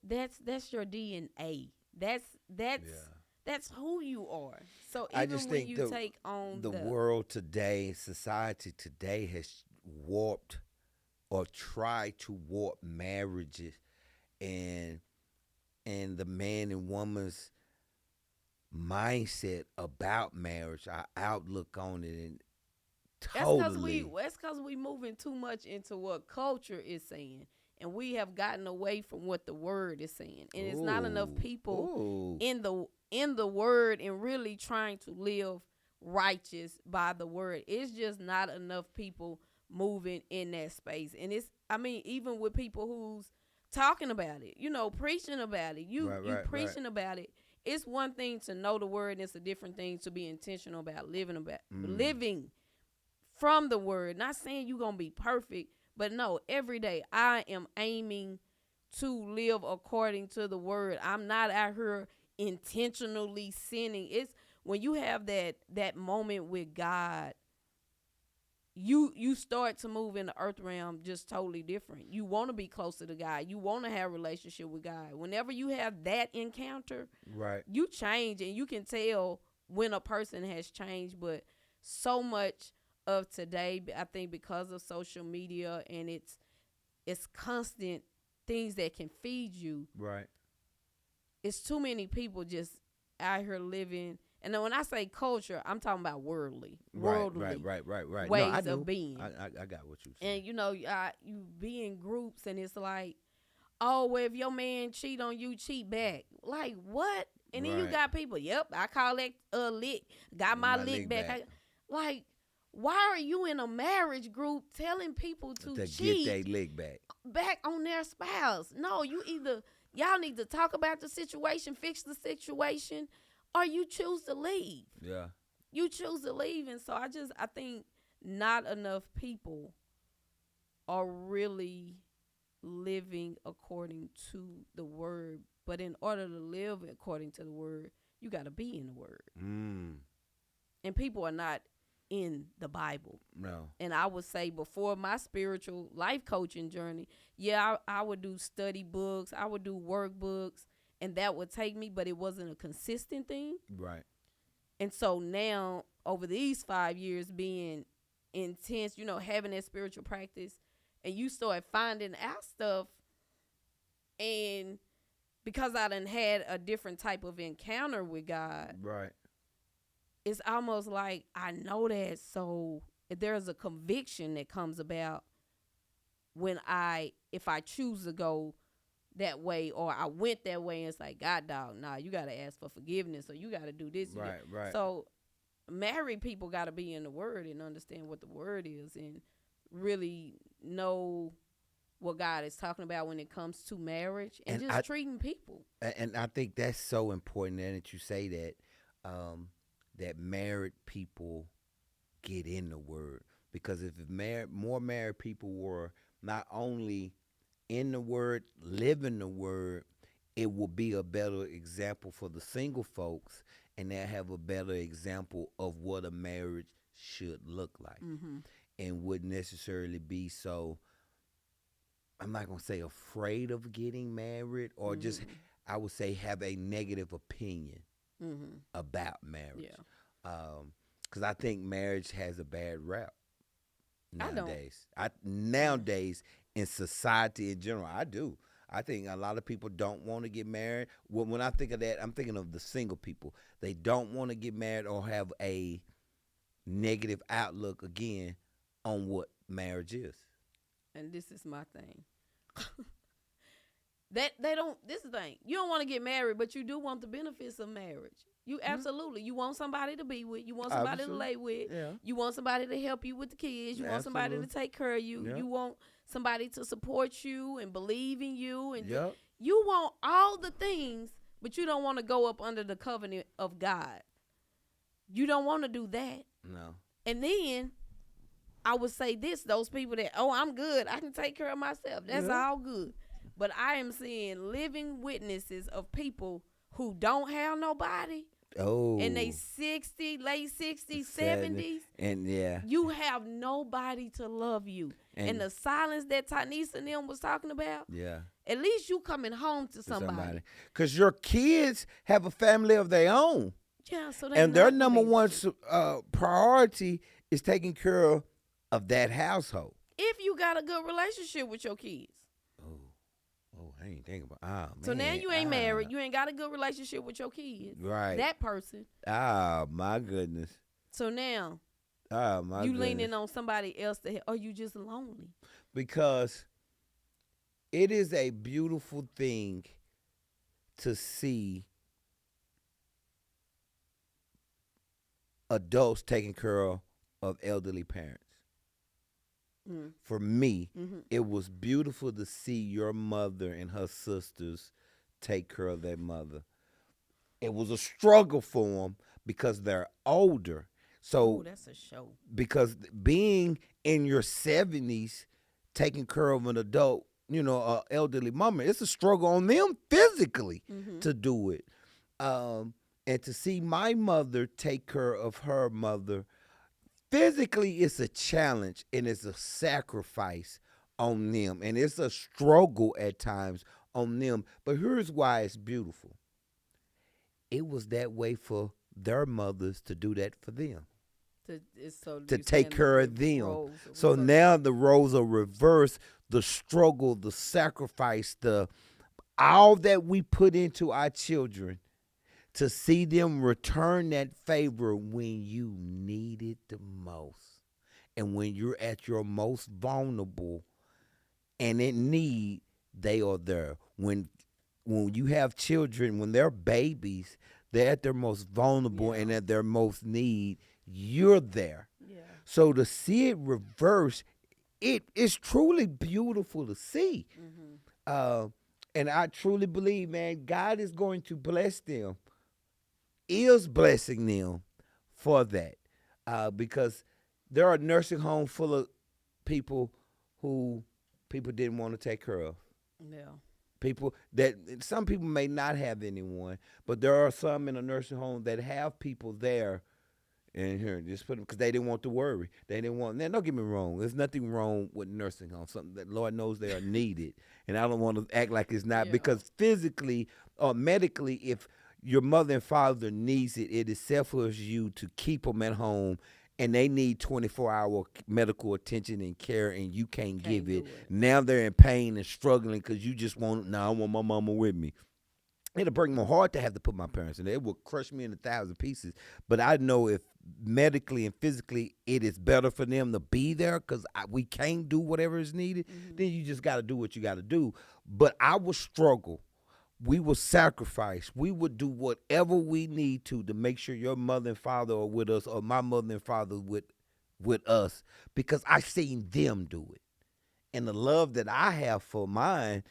That's your DNA. That's who you are. So even I just when think you take on the world today, society today has warped or tried to warp marriages, and the man and woman's mindset about marriage, our outlook on it, and totally. That's because we moving too much into what culture is saying, and we have gotten away from what the word is saying. And it's not enough people in the word and really trying to live righteous by the word. It's just not enough people moving in that space. And even with people who's talking about it, preaching about it, you preaching about it. It's one thing to know the word, and it's a different thing to be intentional about living from the word. Not saying you're going to be perfect, but no, every day I am aiming to live according to the word. I'm not out here intentionally sinning. It's when you have that moment with God, you start to move in the earth realm just totally different. You want to be closer to God. You want to have a relationship with God. Whenever you have that encounter, right, you change, and you can tell when a person has changed. But so much of today, I think, because of social media and it's constant things that can feed you. Right. It's too many people just out here living. And then when I say culture, I'm talking about worldly Right. ways of being. I got what you saying. And you be in groups, and it's like, oh, well, if your man cheat on you, cheat back. Like, what? And then you got people, yep, I call that lick. Got my lick back. Like, why are you in a marriage group telling people to cheat, get their lick back on their spouse? No, y'all need to talk about the situation, fix the situation, or you choose to leave. Yeah. You choose to leave. And so I think not enough people are really living according to the word. But in order to live according to the word, you got to be in the word. And people are not in the Bible. No. And I would say before my spiritual life coaching journey, I would do study books, I would do workbooks, and that would take me, but it wasn't a consistent thing. Right. And so now, over these 5 years being intense, having that spiritual practice, and you start finding out stuff, and because I done had a different type of encounter with God, right, it's almost like I know that. So there's a conviction that comes about if I choose to go that way, or I went that way, and it's like, God, dog, nah, you got to ask for forgiveness, or you got to do this. Right. So married people got to be in the word and understand what the word is, and really know what God is talking about when it comes to marriage and just treating people. And I think that's so important that you say that, that married people get in the word, because if more married people were not only in the word, living the word, it will be a better example for the single folks, and they'll have a better example of what a marriage should look like, and wouldn't necessarily be so, I'm not going to say afraid of getting married, or just, I would say, have a negative opinion about marriage. Because I think marriage has a bad rap nowadays. Nowadays, in society in general, I do. I think a lot of people don't want to get married. When I think of that, I'm thinking of the single people. They don't want to get married or have a negative outlook, again, on what marriage is. And this is my thing. This is the thing. You don't want to get married, but you do want the benefits of marriage. You absolutely. You want somebody to be with. You want somebody to lay with. Yeah. You want somebody to help you with the kids. You want somebody to take care of you. Yep. You want somebody to support you and believe in you. And you want all the things, but you don't want to go up under the covenant of God. You don't want to do that. No. And then I would say this, those people that, I'm good, I can take care of myself. That's all good. But I am seeing living witnesses of people who don't have nobody. And they 60, late 60s, 70s. And you have nobody to love you. And the silence that Tanisha and them was talking about. Yeah. At least you coming home to somebody. Because your kids have a family of their own. Yeah, so and their number one priority is taking care of that household. If you got a good relationship with your kids. I ain't thinking about. So now you ain't married. You ain't got a good relationship with your kids. Right. That person. My goodness. So now. My you goodness. leaning on somebody else to help, or you just lonely? Because it is a beautiful thing to see adults taking care of elderly parents. For me, it was beautiful to see your mother and her sisters take care of their mother. It was a struggle for them because they're older. So that's a show. Because being in your 70s, taking care of an adult, a elderly mama, it's a struggle on them physically to do it. And to see my mother take care of her mother, physically it's a challenge and it's a sacrifice on them. And it's a struggle at times on them. But here's why it's beautiful. It was that way for their mothers to do that for them. To take care of them. So now the roles are reversed. The struggle, the sacrifice, all that we put into our children, to see them return that favor when you need it the most. And when you're at your most vulnerable and in need, they are there. When you have children, when they're babies, they're at their most vulnerable and at their most need, you're there. Yeah. So to see it reverse, it is truly beautiful to see. And I truly believe, man, God is going to bless them, is blessing them for that. Because there are nursing homes full of people who people didn't want to take care of. Yeah. Some people may not have anyone, but there are some in a nursing home that have people there. And here, just put them, because they didn't want to worry. They didn't want. Now, don't get me wrong. There's nothing wrong with nursing homes. Something that Lord knows they are needed, and I don't want to act like it's not. Because physically or medically, if your mother and father needs it, it is selfish you to keep them at home, and they need 24-hour medical attention and care, and you can't give it. Now they're in pain and struggling because you just want. I want my mama with me. It'll break my heart to have to put my parents in there. It will crush me in 1,000 pieces. But I know if medically and physically it is better for them to be there because we can't do whatever is needed, then you just got to do what you got to do. But I will struggle. We will sacrifice. We would do whatever we need to make sure your mother and father are with us, or my mother and father with us, because I've seen them do it. And the love that I have for mine,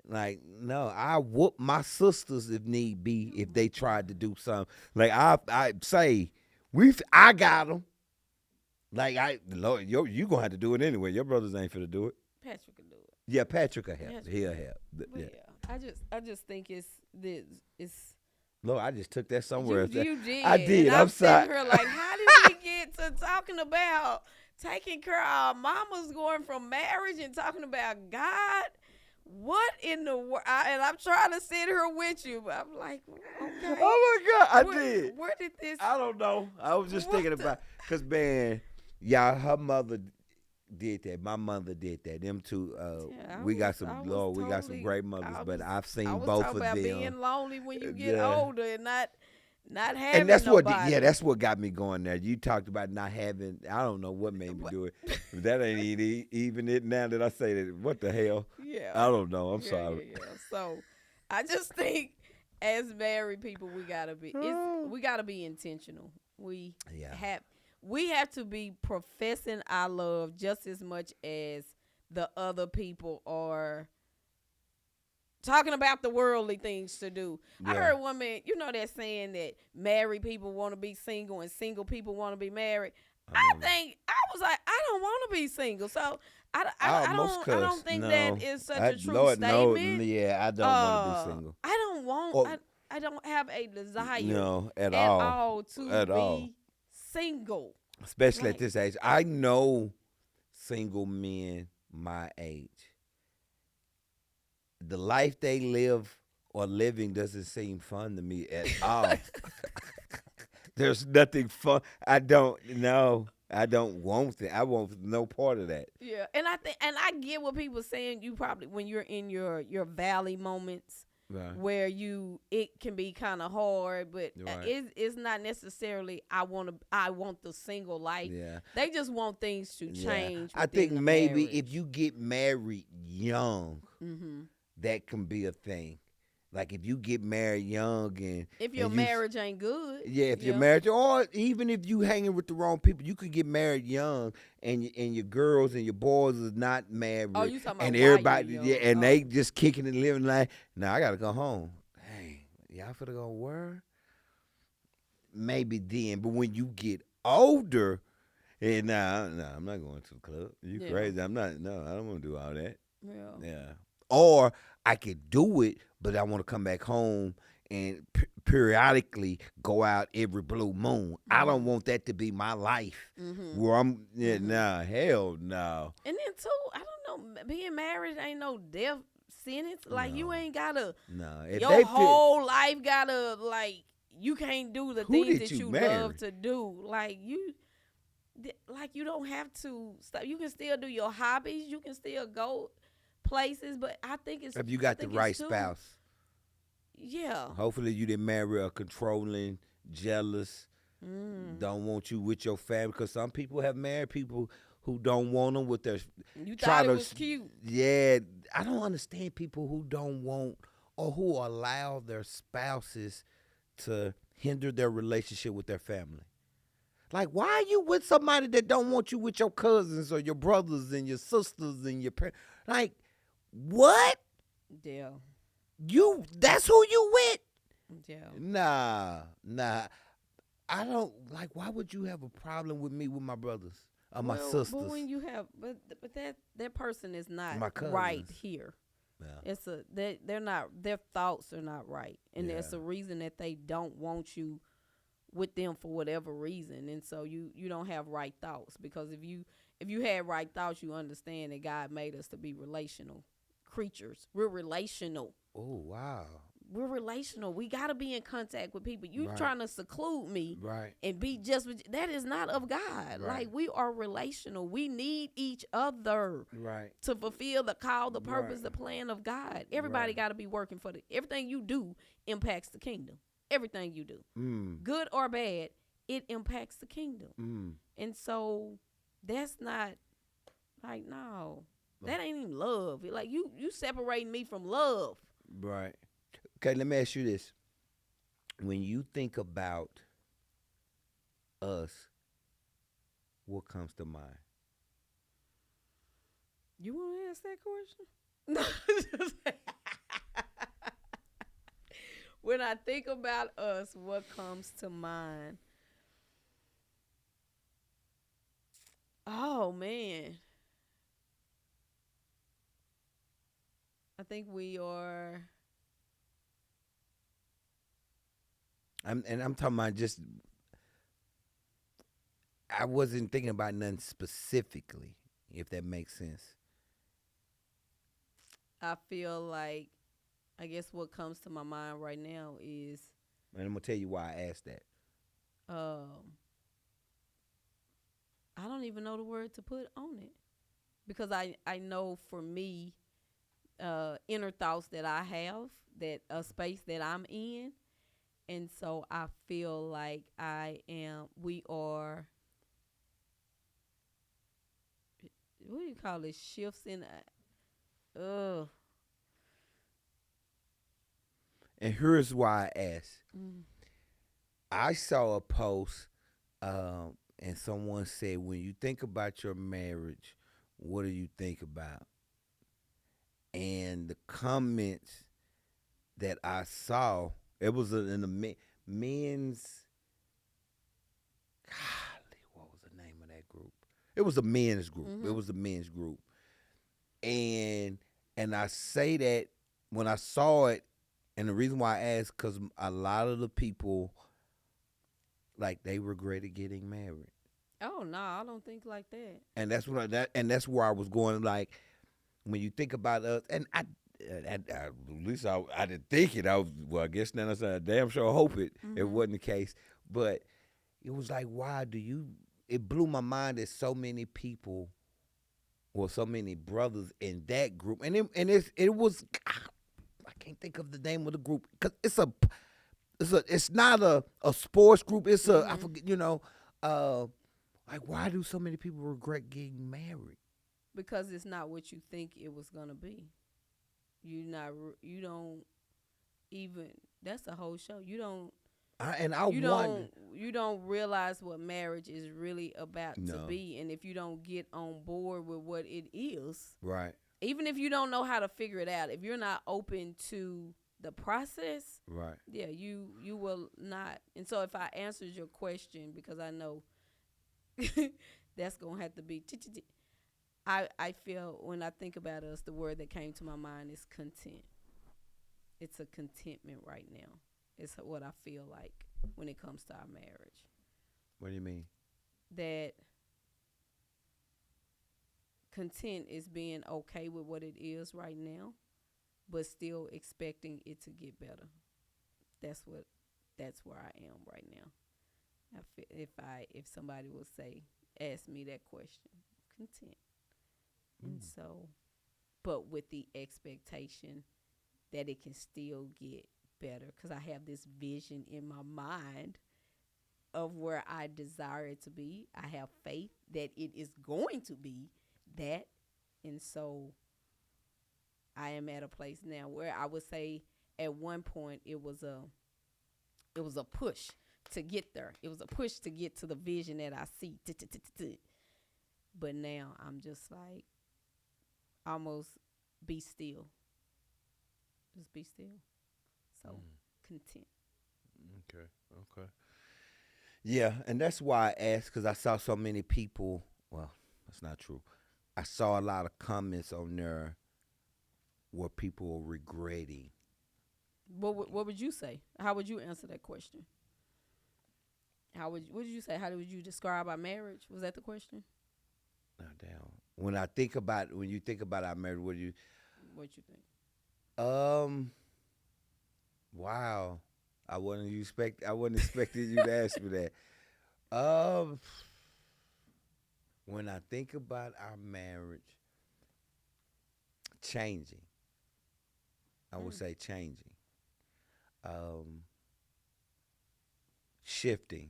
like, no, I whoop my sisters if need be if they tried to do something. Like I say, I got them. Like Lord, you gonna have to do it anyway. Your brothers ain't finna do it. Patrick can do it. Yeah, Patrick will help. He'll help. Yeah. I just think it's. Lord, I just took that somewhere. You did. I did. And I'm sorry. Here like, how did we get to talking about taking care of our mamas, going from marriage and talking about God? What in the world? And I'm trying to sit here with you, but I'm like, okay. Oh my God, I did. Where did this? I don't know. I was just thinking about, because man, her mother did that. My mother did that. Them two. We got some great mothers, but I've seen both of them. About being lonely when you get older and not having. And that's nobody. That's what got me going there. You talked about not having. I don't know what made me do it. That ain't even it now that I say that. What the hell? Yeah. I don't know. I'm sorry. Yeah. So I just think as married people, we gotta be intentional. We have to be professing our love just as much as the other people are talking about the worldly things to do. Yeah. I heard one man, that saying that married people want to be single and single people want to be married. I was like, I don't want to be single. So I don't think that is such a true statement. I don't want to be single. I don't have a desire at all to be single. Especially at this age. I know single men my age. The life they live or living doesn't seem fun to me at all. There's nothing fun. I don't want it. I want no part of that. Yeah, and I get what people saying. You probably, when you're in your valley moments, right, where it can be kind of hard, but right, it's not necessarily I want the single life. Yeah. They just want things to change. I think maybe if you get married young, that can be a thing. Like if you get married young and if your and marriage ain't good, yeah, if your marriage, or even if you hanging with the wrong people, you could get married young, and your girls and your boys is not married, oh, you talking and about while you everybody, young? yeah, and they just kicking and living like, now I gotta go home. Dang, y'all finna go where? Maybe then, but when you get older, and nah, I'm not going to the club. You crazy? I'm not. No, I don't want to do all that. Yeah. Or I could do it, but I want to come back home and periodically go out every blue moon. I don't want that to be my life. Where I'm, nah, hell no. And then too, I don't know, being married ain't no death sentence. Like you ain't gotta. No, your whole life gotta like. You can't do the things that you marry? Love to do. Like you don't have to stop. You can still do your hobbies. You can still go places. But I think it's if you got the right spouse. Yeah. Hopefully you didn't marry a controlling, jealous, don't want you with your family. Because some people have married people who don't want them with their. You thought it was cute. Yeah, I don't understand people who don't want or who allow their spouses to hinder their relationship with their family. Like, why are you with somebody that don't want you with your cousins or your brothers and your sisters and your parents? Like, what? Yeah. That's who you with? Yeah. Nah. I don't, like, why would you have a problem with me with my brothers or my sisters? But when you have, but that person is not my cousins. Right here. Yeah. It's they're not, their thoughts are not right. And there's a reason that they don't want you with them for whatever reason. And so you don't have right thoughts, because if you had right thoughts, you understand that God made us to be relational creatures. We're relational. Oh, wow. We're relational. We got to be in contact with people. You trying to seclude me and be just with, that is not of God. Like, we are relational. We need each other to fulfill the call, the purpose, the plan of God. Everybody got to be working for everything you do impacts the kingdom. Everything you do, good or bad, it impacts the kingdom. And so that's not like, no, that ain't even love. Like you separating me from love. Right. Okay, let me ask you this. When you think about us, what comes to mind? You want to ask that question? When I think about us, what comes to mind? Oh, man. I think we are. I'm talking about just, I wasn't thinking about nothing specifically, if that makes sense. I feel like, I guess what comes to my mind right now is. And I'm going to tell you why I asked that. I don't even know the word to put on it. Because I know for me, inner thoughts that I have, that a space that I'm in. And so I feel like we are, what do you call it? Shifts in, And here's why I asked. I saw a post, and someone said, when you think about your marriage, what do you think about? And the comments that I saw, it was in the men's, golly, what was the name of that group? It was a men's group. It was a men's group. And I say that when I saw it, and the reason why I asked, because a lot of the people, like, they regretted getting married. Oh no, I don't think like that. And that's that's where I was going. Like, when you think about us, and at least I didn't think it. I guess now I damn sure hope it wasn't the case. But it was like, why do you? It blew my mind that so many people, or so many brothers in that group, and it was. I can't think of the name of the group, because it's not a sports group. It's I forget, like, why do so many people regret getting married? Because it's not what you think it was gonna be. You don't. even that's a whole show. You don't I wonder. you don't realize what marriage is really about to No. be, and if you don't get on board with what it is, Right. even if you don't know how to figure it out, if you're not open to the process, Right. yeah, you will not. And so if I answered your question, because I know that's gonna have to be I feel when I think about us, the word that came to my mind is content. It's a contentment right now. It's what I feel like when it comes to our marriage. What do you mean? That content is being okay with what it is right now, but still expecting it to get better. That's what. That's where I am right now. If somebody will say, ask me that question, content, and so, but with the expectation that it can still get better, because I have this vision in my mind of where I desire it to be. I have faith that it is going to be that, and so I am at a place now where I would say at one point it was a push to get there. It was a push to get to the vision that I see. But now I'm just like almost be still. Just be still. So content. Okay. Okay. Yeah, and that's why I asked, because I saw so many people. Well, that's not true. I saw a lot of comments on there where people were regretting. What would you say? How would you answer that question? What did you say? How would you describe our marriage? Was that the question? Now, damn. When you think about our marriage, what do you? What you think? Um. Wow. I wasn't expecting you to ask me that. Um. When I think about our marriage changing, I would say changing. Um. Shifting.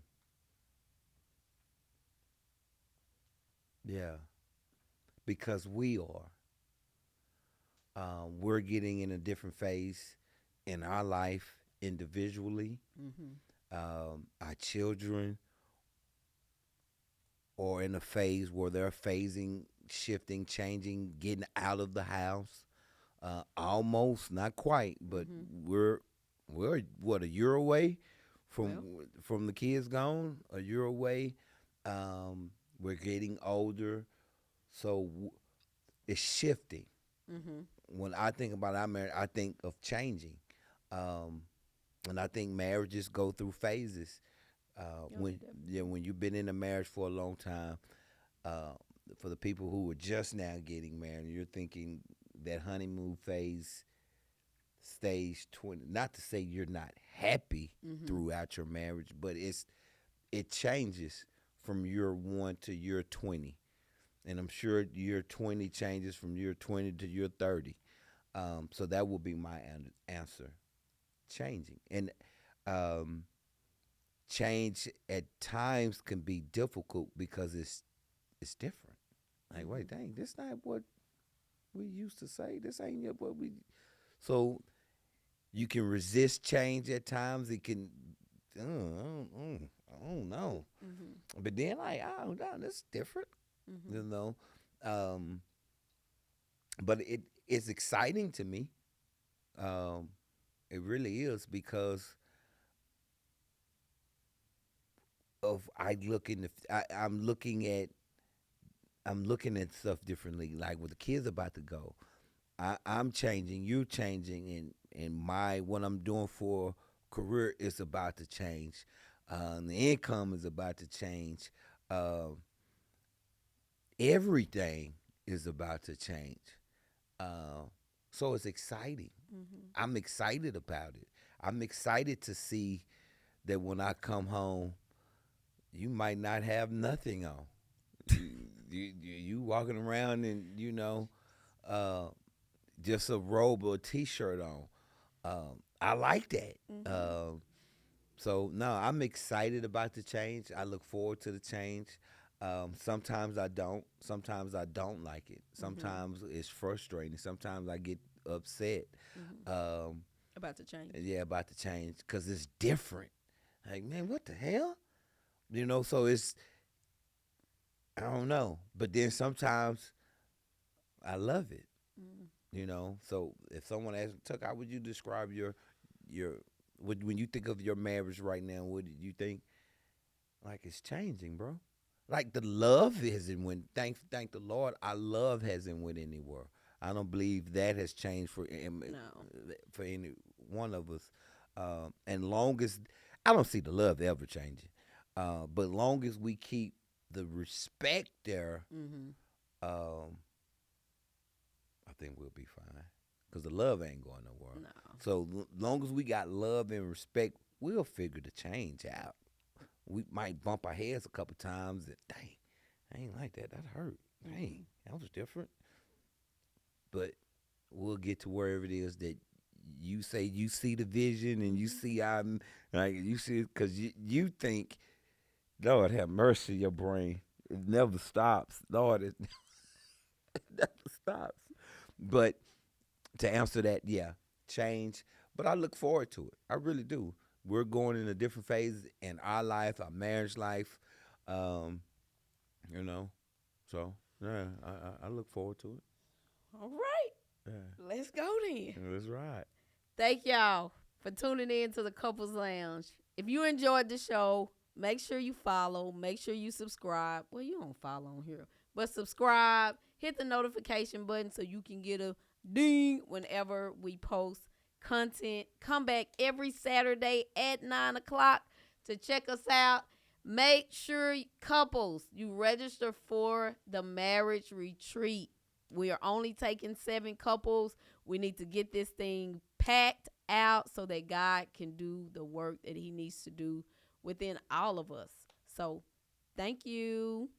Yeah. Because we are. We're getting in a different phase in our life individually. Mm-hmm. Our children are in a phase where they're phasing, shifting, changing, getting out of the house. Almost, not quite, but Mm-hmm. we're what, a year away from Well. from the kids gone. A year away. We're getting older, so it's shifting. Mm-hmm. When I think about our marriage, I think of changing. Um, and I think marriages go through phases. Oh, they definitely When you've been in a marriage for a long time, uh, for the people who are just now getting married, you're thinking that honeymoon phase, stage 20. Not to say you're not happy do. Mm-hmm. throughout your marriage, but it changes from year 1 to year 20. And I'm sure year 20 changes from year 20 to year 30. So that will be my answer. Changing. And um, change at times can be difficult because it's different. Like, Mm-hmm. wait, dang, this not what we used to say. This ain't what we. So you can resist change at times. It can. I don't know. Mm-hmm. But then, like, I don't know. This is different. Mm-hmm. You know. Um, but it's exciting to me. Um, it really is, because of I look in the I'm looking at stuff differently. Like, with the kids about to go, I'm changing, you changing, and my what I'm doing for career is about to change. The income is about to change. Uh, Everything is about to change. Uh, so it's exciting. Mm-hmm. I'm excited about it. I'm excited to see that when I come home, you might not have nothing on. You walking around and uh, just a robe or a t-shirt on. I like that. Mm-hmm. So no, I'm excited about the change. I look forward to the change. Sometimes I don't. Sometimes I don't like it. Mm-hmm. Sometimes it's frustrating. Sometimes I get upset. Mm-hmm. Um, About to change. Yeah, about to change because it's different. Like, man, what the hell? You know, so it's, I don't know. But then sometimes I love it. Mm. You know, so if someone asks, Tuck, how would you describe your when you think of your marriage right now? What do you think? Like it's changing, bro. Like the love isn't when thank the Lord, our love hasn't went anywhere. I don't believe that has changed No. for any one of us. And long as I don't see the love ever changing, but long as we keep the respect there, Mm-hmm. um, I think we'll be fine. Cause the love ain't going nowhere. No. So long as we got love and respect, we'll figure the change out. We might bump our heads a couple times. And, dang, I ain't like that. That hurt. Dang, that was different. But we'll get to wherever it is that you say you see the vision and you see I'm like you see because you think, Lord have mercy, your brain it never stops. Lord, it never stops. But to answer that, yeah, change. But I look forward to it. I really do. We're going in a different phase in our life, our marriage life. Um, you know, so yeah, I look forward to it. All right. Yeah, Let's go then. that's right. Thank y'all for tuning in to the Couples Lounge. If you enjoyed the show, make sure you follow. Make sure you subscribe. Well, you don't follow on here, but subscribe. Hit the notification button so you can get a ding whenever we post content. Come back every Saturday at 9 o'clock to check us out. Make sure, couples, you register for the marriage retreat. We are only taking 7 couples. We need to get this thing packed out so that God can do the work that he needs to do within all of us. So, thank you.